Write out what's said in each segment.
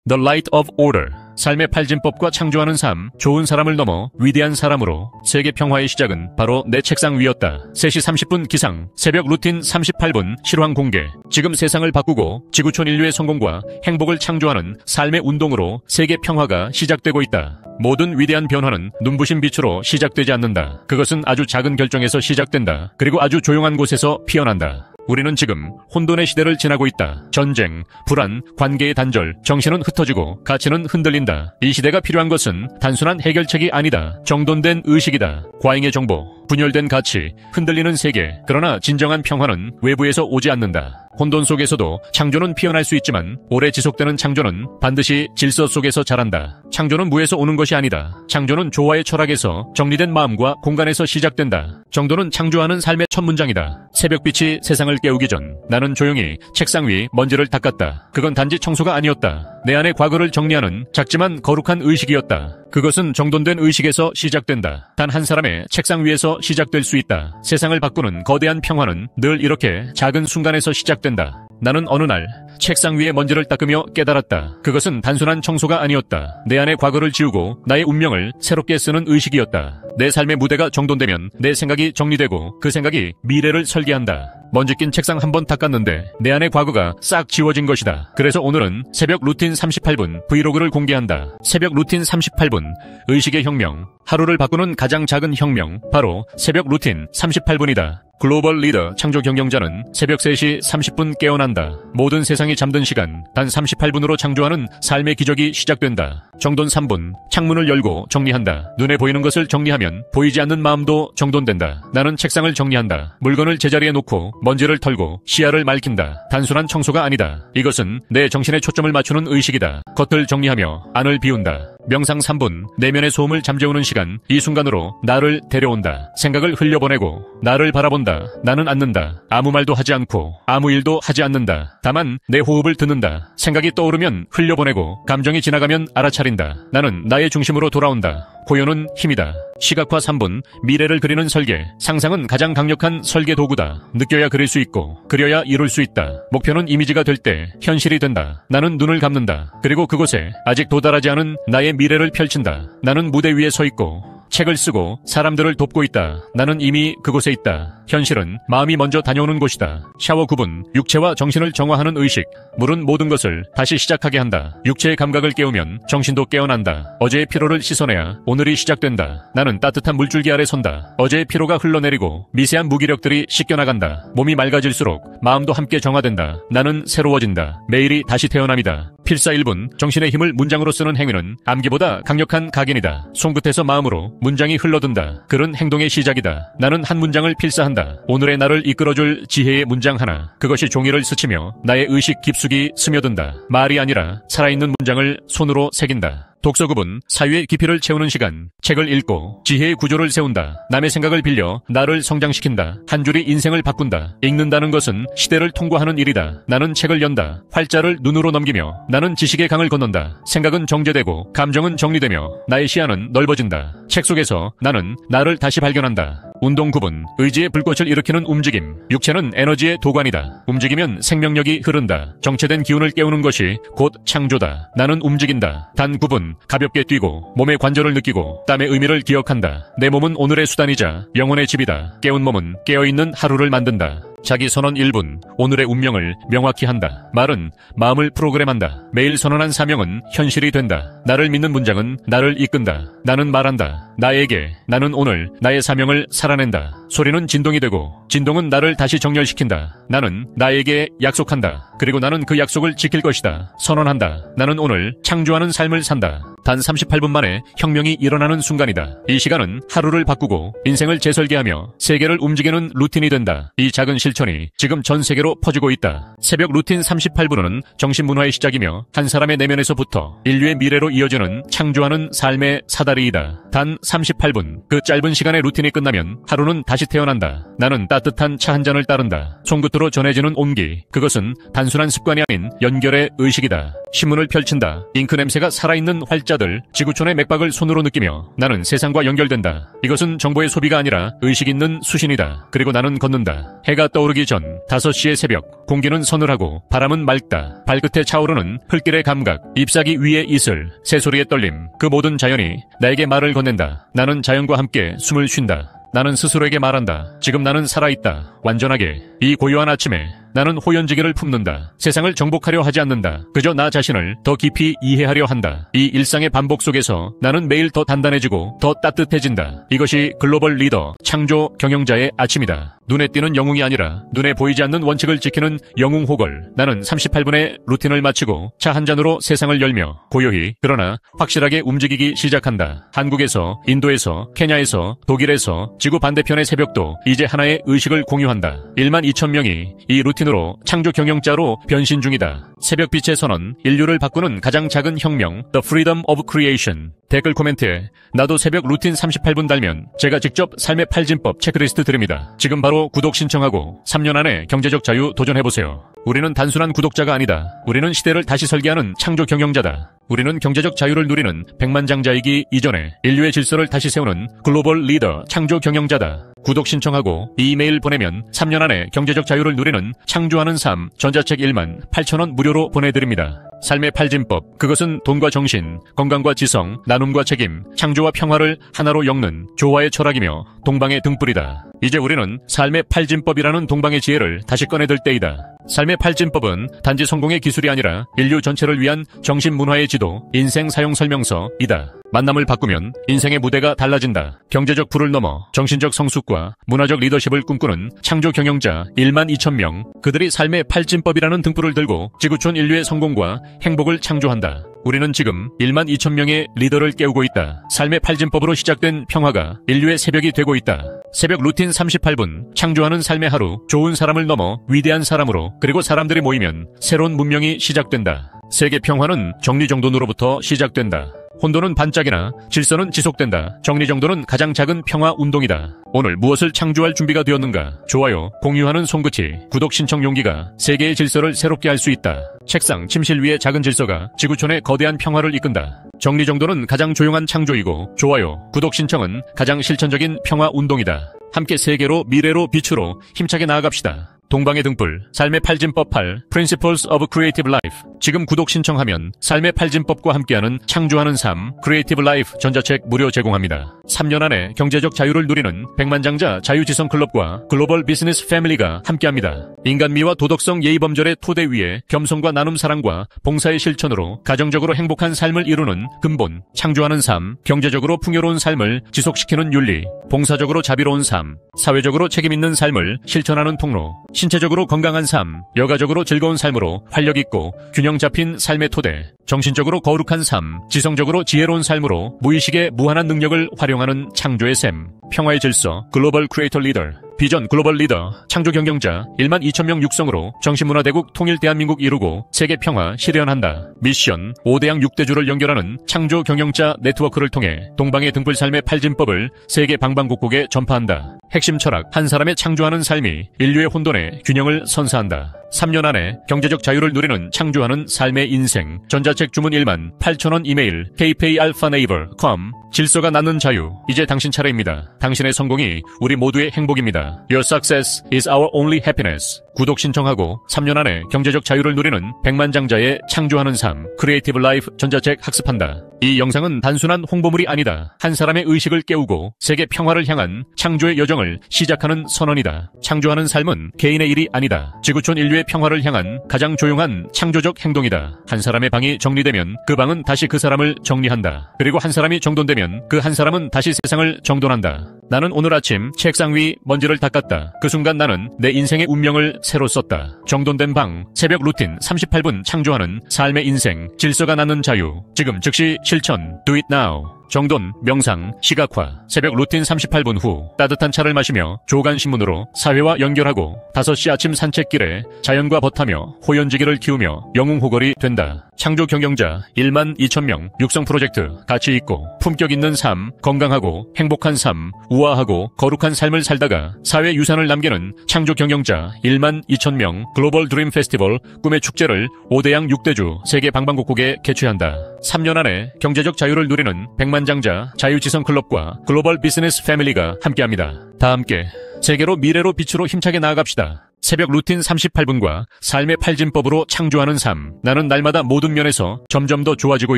The Light of Order. 삶의 팔진법과 창조하는 삶, 좋은 사람을 넘어 위대한 사람으로. 세계 평화의 시작은 바로 내 책상 위였다. 3시 30분 기상, 새벽 루틴 38분 실황 공개. 지금 세상을 바꾸고 지구촌 인류의 성공과 행복을 창조하는 삶의 운동으로 세계 평화가 시작되고 있다. 모든 위대한 변화는 눈부신 빛으로 시작되지 않는다. 그것은 아주 작은 결정에서 시작된다. 그리고 아주 조용한 곳에서 피어난다. 우리는 지금 혼돈의 시대를 지나고 있다. 전쟁, 불안, 관계의 단절, 정신은 흩어지고 가치는 흔들린다. 이 시대가 필요한 것은 단순한 해결책이 아니다. 정돈된 의식이다. 과잉의 정보, 분열된 가치, 흔들리는 세계. 그러나 진정한 평화는 외부에서 오지 않는다. 혼돈 속에서도 창조는 피어날 수 있지만 오래 지속되는 창조는 반드시 질서 속에서 자란다. 창조는 무에서 오는 것이 아니다. 창조는 조화의 철학에서, 정리된 마음과 공간에서 시작된다. 정도는 창조하는 삶의 첫 문장이다. 새벽빛이 세상을 깨우기 전 나는 조용히 책상 위 먼지를 닦았다. 그건 단지 청소가 아니었다. 내 안의 과거를 정리하는 작지만 거룩한 의식이었다. 그것은 정돈된 의식에서 시작된다. 단 한 사람의 책상 위에서 시작될 수 있다. 세상을 바꾸는 거대한 평화는 늘 이렇게 작은 순간에서 시작된다. 나는 어느 날 책상 위에 먼지를 닦으며 깨달았다. 그것은 단순한 청소가 아니었다. 내 안의 과거를 지우고 나의 운명을 새롭게 쓰는 의식이었다. 내 삶의 무대가 정돈되면 내 생각이 정리되고 그 생각이 미래를 설계한다. 먼지 낀 책상 한 번 닦았는데 내 안의 과거가 싹 지워진 것이다. 그래서 오늘은 새벽 루틴 38분 브이로그를 공개한다. 새벽 루틴 38분 의식의 혁명. 하루를 바꾸는 가장 작은 혁명, 바로 새벽 루틴 38분이다. 글로벌 리더 창조 경영자는 새벽 3시 30분 깨어난다. 모든 세상이 잠든 시간, 단 38분으로 창조하는 삶의 기적이 시작된다. 정돈 3분, 창문을 열고 정리한다. 눈에 보이는 것을 정리하면 보이지 않는 마음도 정돈된다. 나는 책상을 정리한다. 물건을 제자리에 놓고 먼지를 털고 시야를 맑힌다. 단순한 청소가 아니다. 이것은 내 정신의 초점을 맞추는 의식이다. 겉을 정리하며 안을 비운다. 명상 3분, 내면의 소음을 잠재우는 시간. 이 순간으로 나를 데려온다. 생각을 흘려보내고 나를 바라본다. 나는 앉는다. 아무 말도 하지 않고 아무 일도 하지 않는다. 다만 내 호흡을 듣는다. 생각이 떠오르면 흘려보내고 감정이 지나가면 알아차린다. 나는 나의 중심으로 돌아온다. 고요는 힘이다. 시각화 3분, 미래를 그리는 설계. 상상은 가장 강력한 설계 도구다. 느껴야 그릴 수 있고 그려야 이룰 수 있다. 목표는 이미지가 될 때 현실이 된다. 나는 눈을 감는다. 그리고 그곳에 아직 도달하지 않은 나의 미래를 펼친다. 나는 무대 위에 서 있고 책을 쓰고 사람들을 돕고 있다. 나는 이미 그곳에 있다. 현실은 마음이 먼저 다녀오는 곳이다. 샤워 9분, 육체와 정신을 정화하는 의식. 물은 모든 것을 다시 시작하게 한다. 육체의 감각을 깨우면 정신도 깨어난다. 어제의 피로를 씻어내야 오늘이 시작된다. 나는 따뜻한 물줄기 아래 선다. 어제의 피로가 흘러내리고 미세한 무기력들이 씻겨나간다. 몸이 맑아질수록 마음도 함께 정화된다. 나는 새로워진다. 매일이 다시 태어남이다. 필사 1분, 정신의 힘을 문장으로 쓰는 행위는 암기보다 강력한 각인이다. 손끝에서 마음으로 문장이 흘러든다. 글은 행동의 시작이다. 나는 한 문장을 필사한다. 오늘의 나를 이끌어줄 지혜의 문장 하나. 그것이 종이를 스치며 나의 의식 깊숙이 스며든다. 말이 아니라 살아있는 문장을 손으로 새긴다. 독서 9분, 사유의 깊이를 채우는 시간. 책을 읽고 지혜의 구조를 세운다. 남의 생각을 빌려 나를 성장시킨다. 한 줄이 인생을 바꾼다. 읽는다는 것은 시대를 통과하는 일이다. 나는 책을 연다. 활자를 눈으로 넘기며 나는 지식의 강을 건넌다. 생각은 정제되고 감정은 정리되며 나의 시야는 넓어진다. 책 속에서 나는 나를 다시 발견한다. 운동 9분, 의지의 불꽃을 일으키는 움직임. 육체는 에너지의 도관이다. 움직이면 생명력이 흐른다. 정체된 기운을 깨우는 것이 곧 창조다. 나는 움직인다. 단 9분, 가볍게 뛰고 몸의 관절을 느끼고 땀의 의미를 기억한다. 내 몸은 오늘의 수단이자 영혼의 집이다. 깨운 몸은 깨어있는 하루를 만든다. 자기 선언 1분, 오늘의 운명을 명확히 한다. 말은 마음을 프로그램한다. 매일 선언한 사명은 현실이 된다. 나를 믿는 문장은 나를 이끈다. 나는 말한다. 나에게, 나는 오늘 나의 사명을 살아낸다. 소리는 진동이 되고 진동은 나를 다시 정렬시킨다. 나는 나에게 약속한다. 그리고 나는 그 약속을 지킬 것이다. 선언한다. 나는 오늘 창조하는 삶을 산다. 단 38분 만에 혁명이 일어나는 순간이다. 이 시간은 하루를 바꾸고 인생을 재설계하며 세계를 움직이는 루틴이 된다. 이 작은 실천이 지금 전 세계로 퍼지고 있다. 새벽 루틴 38분은 정신문화의 시작이며 한 사람의 내면에서부터 인류의 미래로 이어지는 창조하는 삶의 사다리이다. 단 38분, 그 짧은 시간의 루틴이 끝나면 하루는 다시 태어난다. 나는 따뜻한 차 한 잔을 따른다. 손끝으로 전해지는 온기, 그것은 단순한 습관이 아닌 연결의 의식이다. 신문을 펼친다. 잉크 냄새가 살아있는 활자 자들, 지구촌의 맥박을 손으로 느끼며 나는 세상과 연결된다. 이것은 정보의 소비가 아니라 의식 있는 수신이다. 그리고 나는 걷는다. 해가 떠오르기 전 5시의 새벽, 공기는 서늘하고 바람은 맑다. 발끝에 차오르는 흙길의 감각, 잎사귀 위의 이슬, 새소리의 떨림, 그 모든 자연이 나에게 말을 건넨다. 나는 자연과 함께 숨을 쉰다. 나는 스스로에게 말한다. 지금 나는 살아있다. 완전하게. 이 고요한 아침에 나는 호연지기를 품는다. 세상을 정복하려 하지 않는다. 그저 나 자신을 더 깊이 이해하려 한다. 이 일상의 반복 속에서 나는 매일 더 단단해지고 더 따뜻해진다. 이것이 글로벌 리더, 창조 경영자의 아침이다. 눈에 띄는 영웅이 아니라 눈에 보이지 않는 원칙을 지키는 영웅 호걸. 나는 38분의 루틴을 마치고 차 한 잔으로 세상을 열며 고요히 그러나 확실하게 움직이기 시작한다. 한국에서, 인도에서, 케냐에서, 독일에서 지구 반대편의 새벽도 이제 하나의 의식을 공유한다. 1만 2천 명이 이 루틴으로 창조 경영자로 변신 중이다. 새벽빛의 선언, 인류를 바꾸는 가장 작은 혁명, The Freedom of Creation. 댓글 코멘트에 나도 새벽 루틴 38분 달면 제가 직접 삶의 팔진법 체크리스트 드립니다. 지금 바로 구독 신청하고 3년 안에 경제적 자유 도전해보세요. 우리는 단순한 구독자가 아니다. 우리는 시대를 다시 설계하는 창조 경영자다. 우리는 경제적 자유를 누리는 백만장자이기 이전에 인류의 질서를 다시 세우는 글로벌 리더 창조 경영자다. 구독 신청하고 이메일 보내면 3년 안에 경제적 자유를 누리는 창조하는 삶 전자책 1만 8천원 무료로 보내드립니다. 삶의 팔진법, 그것은 돈과 정신, 건강과 지성, 나눔과 책임, 창조와 평화를 하나로 엮는 조화의 철학이며 동방의 등불이다. 이제 우리는 삶의 팔진법이라는 동방의 지혜를 다시 꺼내들 때이다. 삶의 팔진법은 단지 성공의 기술이 아니라 인류 전체를 위한 정신문화의 지도, 인생 사용 설명서이다. 만남을 바꾸면 인생의 무대가 달라진다. 경제적 부를 넘어 정신적 성숙과 문화적 리더십을 꿈꾸는 창조 경영자 1만 2천 명. 그들이 삶의 팔진법이라는 등불을 들고 지구촌 인류의 성공과 행복을 창조한다. 우리는 지금 1만 2천 명의 리더를 깨우고 있다. 삶의 팔진법으로 시작된 평화가 인류의 새벽이 되고 있다. 새벽 루틴 38분, 창조하는 삶의 하루, 좋은 사람을 넘어 위대한 사람으로, 그리고 사람들이 모이면 새로운 문명이 시작된다. 세계 평화는 정리정돈으로부터 시작된다. 혼돈은 반짝이나 질서는 지속된다. 정리정돈은 가장 작은 평화 운동이다. 오늘 무엇을 창조할 준비가 되었는가? 좋아요, 공유하는 손끝이, 구독 신청 용기가 세계의 질서를 새롭게 할 수 있다. 책상, 침실 위의 작은 질서가 지구촌의 거대한 평화를 이끈다. 정리정돈은 가장 조용한 창조이고, 좋아요, 구독 신청은 가장 실천적인 평화 운동이다. 함께 세계로, 미래로, 빛으로 힘차게 나아갑시다. 동방의 등불, 삶의 팔진법 8, Principles of Creative Life. 지금 구독 신청하면 삶의 팔진법과 함께하는 창조하는 삶, Creative Life 전자책 무료 제공합니다. 3년 안에 경제적 자유를 누리는 백만장자 자유지성 클럽과 글로벌 비즈니스 패밀리가 함께합니다. 인간미와 도덕성 예의범절의 토대 위에 겸손과 나눔 사랑과 봉사의 실천으로 가정적으로 행복한 삶을 이루는 근본, 창조하는 삶, 경제적으로 풍요로운 삶을 지속시키는 윤리, 봉사적으로 자비로운 삶, 사회적으로 책임있는 삶을 실천하는 통로, 신체적으로 건강한 삶, 여가적으로 즐거운 삶으로 활력있고 균형 잡힌 삶의 토대, 정신적으로 거룩한 삶, 지성적으로 지혜로운 삶으로 무의식의 무한한 능력을 활용하는 창조의 셈, 평화의 질서, 글로벌 크리에이터 리더, 비전 글로벌 리더, 창조 경영자 1만 2천 명 육성으로 정신문화대국 통일 대한민국 이루고 세계 평화 실현한다. 미션 5대양 6대주를 연결하는 창조 경영자 네트워크를 통해 동방의 등불 삶의 팔진법을 세계 방방곡곡에 전파한다. 핵심 철학, 한 사람의 창조하는 삶이 인류의 혼돈에 균형을 선사한다. 3년 안에 경제적 자유를 누리는 창조하는 삶의 인생. 전자책 주문 1만 8천원 이메일 kpalphanever.com. 질서가 낳는 자유. 이제 당신 차례입니다. 당신의 성공이 우리 모두의 행복입니다. Your success is our only happiness. 구독 신청하고 3년 안에 경제적 자유를 누리는 백만장자의 창조하는 삶, 크리에이티브 라이프 전자책 학습한다. 이 영상은 단순한 홍보물이 아니다. 한 사람의 의식을 깨우고 세계 평화를 향한 창조의 여정을 시작하는 선언이다. 창조하는 삶은 개인의 일이 아니다. 지구촌 인류의 평화를 향한 가장 조용한 창조적 행동이다. 한 사람의 방이 정리되면 그 방은 다시 그 사람을 정리한다. 그리고 한 사람이 정돈되면 그 한 사람은 다시 세상을 정돈한다. 나는 오늘 아침 책상 위 먼지를 닦았다. 그 순간 나는 내 인생의 운명을 새로 썼다. 정돈된 방, 새벽 루틴 38분 창조하는 삶의 인생, 질서가 낳는 자유. 지금 즉시 실천. Do it now. 정돈, 명상, 시각화, 새벽 루틴 38분 후 따뜻한 차를 마시며 조간신문으로 사회와 연결하고 5시 아침 산책길에 자연과 벗하며 호연지기를 키우며 영웅호걸이 된다. 창조 경영자 1만 2천 명 육성 프로젝트 가치 있고 품격 있는 삶, 건강하고 행복한 삶, 우아하고 거룩한 삶을 살다가 사회 유산을 남기는 창조 경영자 1만 2천 명 글로벌 드림 페스티벌 꿈의 축제를 5대양 6대주 세계 방방곡곡에 개최한다. 3년 안에 경제적 자유를 누리는 백만장자 자유지성 클럽과 글로벌 비즈니스 패밀리가 함께합니다. 다 함께 세계로 미래로 빛으로 힘차게 나아갑시다. 새벽 루틴 38분과 삶의 팔진법으로 창조하는 삶. 나는 날마다 모든 면에서 점점 더 좋아지고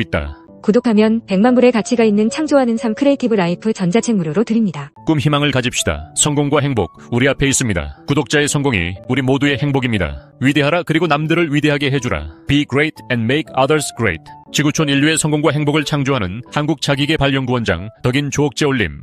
있다. 구독하면 100만 불의 가치가 있는 창조하는 삶 크리에이티브 라이프 전자책 무료로 드립니다. 꿈 희망을 가집시다. 성공과 행복 우리 앞에 있습니다. 구독자의 성공이 우리 모두의 행복입니다. 위대하라 그리고 남들을 위대하게 해주라. Be great and make others great. 지구촌 인류의 성공과 행복을 창조하는 한국자기계발연구원장 덕인 조옥재 올림.